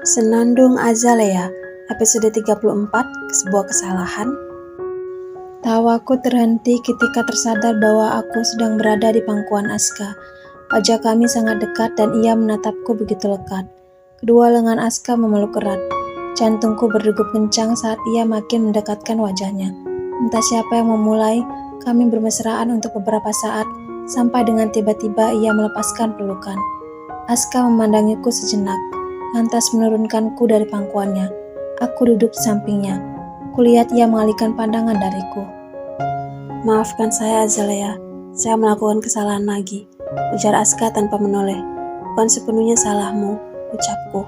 Senandung Azalea, episode 34, sebuah kesalahan. Tawaku terhenti ketika tersadar bahwa aku sedang berada di pangkuan Aska. Wajah kami sangat dekat dan ia menatapku begitu lekat. Kedua lengan Aska memeluk erat. Jantungku berdegup kencang saat ia makin mendekatkan wajahnya. Entah siapa yang memulai, kami bermesraan untuk beberapa saat, sampai dengan tiba-tiba ia melepaskan pelukan. Aska memandangiku sejenak, lantas menurunkanku dari pangkuannya. Aku duduk di sampingnya. Kulihat ia mengalihkan pandangan dariku. "Maafkan saya, Azalea. Saya melakukan kesalahan lagi," ujar Aska tanpa menoleh. "Bukan sepenuhnya salahmu," ucapku.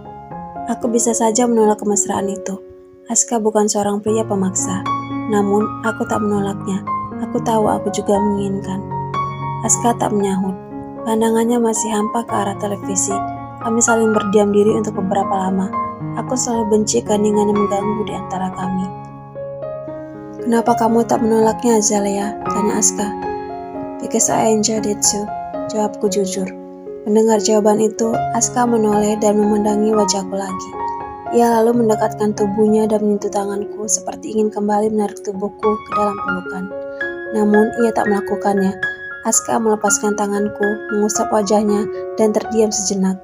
Aku bisa saja menolak kemesraan itu. Aska bukan seorang pria pemaksa. Namun, aku tak menolaknya. Aku tahu aku juga menginginkan. Aska tak menyahut. Pandangannya masih hampa ke arah televisi. Kami saling berdiam diri untuk beberapa lama. Aku selalu benci keheningan yang mengganggu di antara kami. "Kenapa kamu tak menolaknya, Azalea?" tanya Aska. "Because I enjoyed it too," jawabku jujur. Mendengar jawaban itu, Aska menoleh dan memandangi wajahku lagi. Ia lalu mendekatkan tubuhnya dan menyentuh tanganku seperti ingin kembali menarik tubuhku ke dalam pelukan. Namun, ia tak melakukannya. Aska melepaskan tanganku, mengusap wajahnya, dan terdiam sejenak.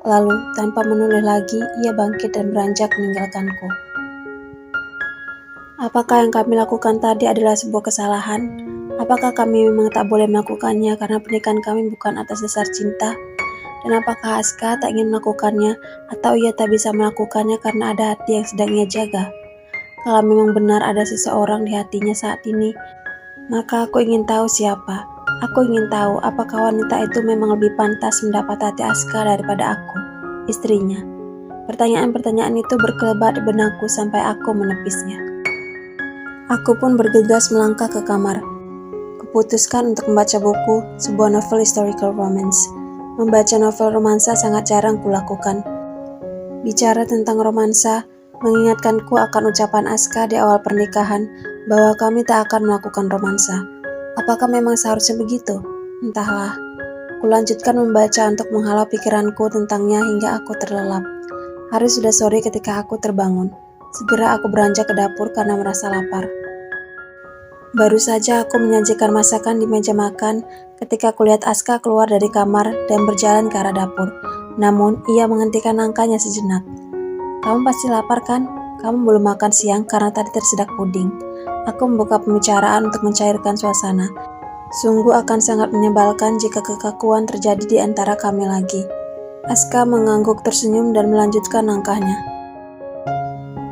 Lalu, tanpa menoleh lagi, ia bangkit dan beranjak meninggalkanku. Apakah yang kami lakukan tadi adalah sebuah kesalahan? Apakah kami memang tak boleh melakukannya karena pernikahan kami bukan atas dasar cinta? Dan apakah Aska tak ingin melakukannya, atau ia tak bisa melakukannya karena ada hati yang sedang ia jaga? Kalau memang benar ada seseorang di hatinya saat ini, maka aku ingin tahu siapa. Aku ingin tahu apakah wanita itu memang lebih pantas mendapat hati Aska daripada aku, istrinya. Pertanyaan-pertanyaan itu berkelebat di benakku sampai aku menepisnya. Aku pun bergegas melangkah ke kamar. Kuputuskan untuk membaca buku, sebuah novel historical romance. Membaca novel romansa sangat jarang kulakukan. Bicara tentang romansa, mengingatkanku akan ucapan Aska di awal pernikahan bahwa kami tak akan melakukan romansa. Apakah memang seharusnya begitu? Entahlah. Kulanjutkan membaca untuk menghalau pikiranku tentangnya hingga aku terlelap. Hari sudah sore ketika aku terbangun. Segera aku beranjak ke dapur karena merasa lapar. Baru saja aku menyajikan masakan di meja makan ketika kulihat Aska keluar dari kamar dan berjalan ke arah dapur. Namun, ia menghentikan langkahnya sejenak. "Kamu pasti lapar kan? Kamu belum makan siang karena tadi tersedak puding." Aku membuka pembicaraan untuk mencairkan suasana. Sungguh akan sangat menyebalkan jika kekakuan terjadi di antara kami lagi. Aska mengangguk tersenyum dan melanjutkan langkahnya.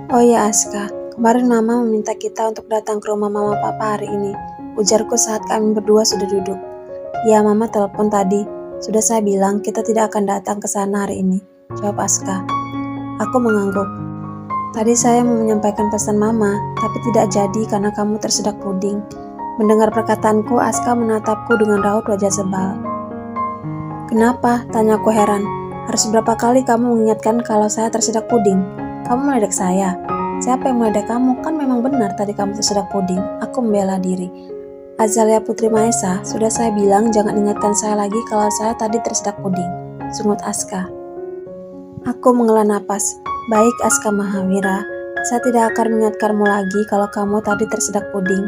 "Oh ya Aska, kemarin Mama meminta kita untuk datang ke rumah Mama Papa hari ini," ujarku saat kami berdua sudah duduk. "Ya, Mama telepon tadi. Sudah saya bilang kita tidak akan datang ke sana hari ini," jawab Aska. Aku mengangguk. "Tadi saya mau menyampaikan pesan Mama, tapi tidak jadi karena kamu tersedak puding." Mendengar perkataanku, Aska menatapku dengan raut wajah sebal. "Kenapa?" tanyaku heran. "Harus berapa kali kamu mengingatkan kalau saya tersedak puding? Kamu meledek saya?" "Siapa yang meledek kamu? Kan memang benar tadi kamu tersedak puding." Aku membela diri. "Azalea Putri Maesa, sudah saya bilang jangan ingatkan saya lagi kalau saya tadi tersedak puding," sungut Aska. Aku menghela napas. "Baik Aska Mahavira, saya tidak akan mengingatkanmu lagi kalau kamu tadi tersedak puding."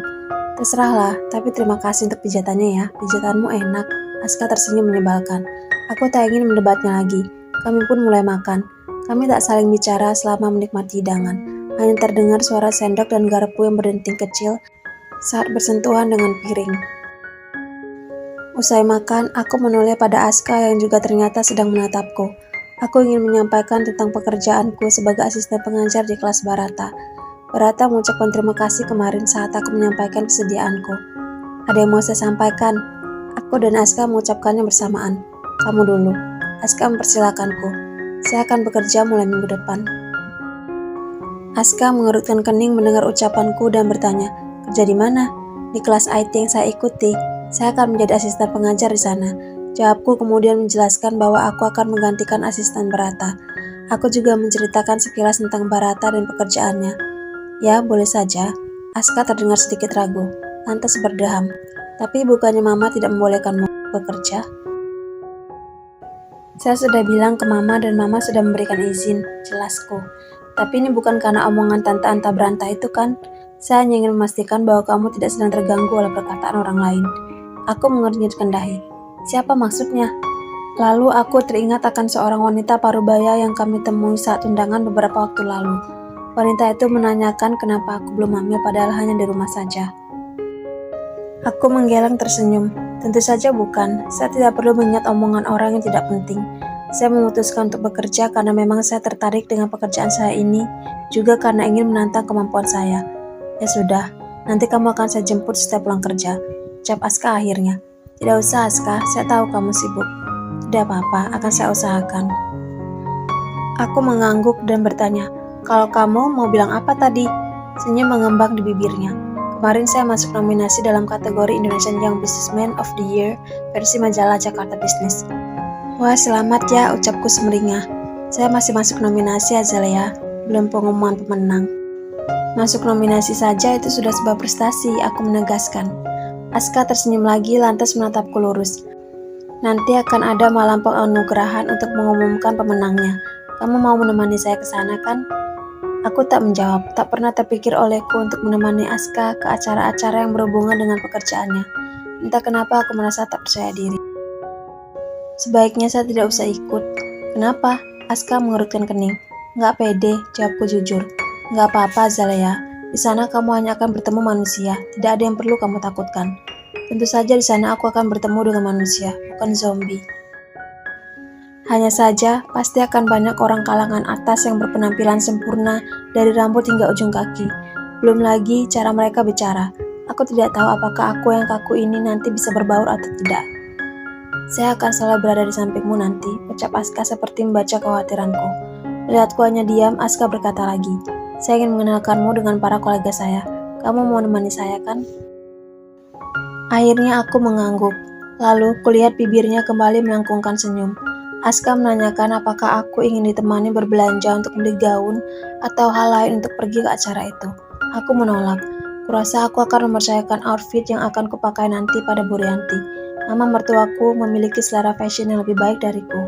"Terserahlah, tapi terima kasih untuk pijatannya ya, pijatanmu enak." Aska tersenyum menyebalkan. Aku tak ingin mendebatnya lagi. Kami pun mulai makan. Kami tak saling bicara selama menikmati hidangan. Hanya terdengar suara sendok dan garpu yang berdenting kecil saat bersentuhan dengan piring. Usai makan, aku menoleh pada Aska yang juga ternyata sedang menatapku. Aku ingin menyampaikan tentang pekerjaanku sebagai asisten pengajar di kelas Barata. Barata mengucapkan terima kasih kemarin saat aku menyampaikan kesediaanku. "Ada yang mau saya sampaikan?" Aku dan Aska mengucapkannya bersamaan. "Kamu dulu." Aska mempersilakanku. "Saya akan bekerja mulai minggu depan." Aska mengerutkan kening mendengar ucapanku dan bertanya, "Kerja di mana?" "Di kelas IT yang saya ikuti. Saya akan menjadi asisten pengajar di sana." Jawabku kemudian menjelaskan bahwa aku akan menggantikan asisten Barata. Aku juga menceritakan sekilas tentang Barata dan pekerjaannya. "Ya, boleh saja." Aska terdengar sedikit ragu, lantas berdeham. "Tapi bukannya Mama tidak membolehkanmu bekerja?" Saya sudah bilang ke Mama dan Mama sudah memberikan izin, jelasku. Tapi ini bukan karena omongan Tante Anta Berantah itu kan? Saya hanya ingin memastikan bahwa kamu tidak sedang terganggu oleh perkataan orang lain. Aku mengernyitkan dahi. Siapa maksudnya? Lalu aku teringat akan seorang wanita parubaya yang kami temui saat undangan beberapa waktu lalu. Wanita itu menanyakan kenapa aku belum hamil padahal hanya di rumah saja. Aku menggeleng tersenyum. Tentu saja bukan. Saya tidak perlu mengingat omongan orang yang tidak penting. Saya memutuskan untuk bekerja karena memang saya tertarik dengan pekerjaan saya ini, juga karena ingin menantang kemampuan saya. Ya sudah, nanti kamu akan saya jemput setiap pulang kerja. Ucap Aska akhirnya. Tidak usah Aska, saya tahu kamu sibuk. Tidak apa-apa, akan saya usahakan. Aku mengangguk dan bertanya, kalau kamu mau bilang apa tadi? Senyum mengembang di bibirnya. Kemarin saya masuk nominasi dalam kategori Indonesian Young Businessman of the Year versi majalah Jakarta Business. Wah, selamat ya, ucapku semeringah. Saya masih masuk nominasi Azalea, belum pengumuman pemenang. Masuk nominasi saja itu sudah sebuah prestasi, aku menegaskan. Aska tersenyum lagi lantas menatapku lurus. Nanti akan ada malam penganugerahan untuk mengumumkan pemenangnya. Kamu mau menemani saya ke sana kan? Aku tak menjawab, tak pernah terpikir olehku untuk menemani Aska ke acara-acara yang berhubungan dengan pekerjaannya. Entah kenapa aku merasa tak percaya diri. Sebaiknya saya tidak usah ikut. Kenapa? Aska mengerutkan kening. Nggak pede, jawabku jujur. Nggak apa-apa, Zalea. Di sana kamu hanya akan bertemu manusia. Tidak ada yang perlu kamu takutkan. Tentu saja di sana aku akan bertemu dengan manusia, bukan zombie. Hanya saja, pasti akan banyak orang kalangan atas yang berpenampilan sempurna dari rambut hingga ujung kaki. Belum lagi cara mereka bicara. Aku tidak tahu apakah aku yang kaku ini nanti bisa berbaur atau tidak. Saya akan selalu berada di sampingmu nanti, ucap Aska seperti membaca kekhawatiranku. Melihatku hanya diam, Aska berkata lagi, saya ingin mengenalkanmu dengan para kolega saya. Kamu mau menemani saya kan? Akhirnya aku mengangguk. Lalu kulihat bibirnya kembali melengkungkan senyum. Aska menanyakan apakah aku ingin ditemani berbelanja untuk beli gaun atau hal lain untuk pergi ke acara itu. Aku menolak. Kurasa aku akan mempercayakan outfit yang akan kupakai nanti pada Bu Rianti. Mama mertuaku memiliki selera fashion yang lebih baik dariku.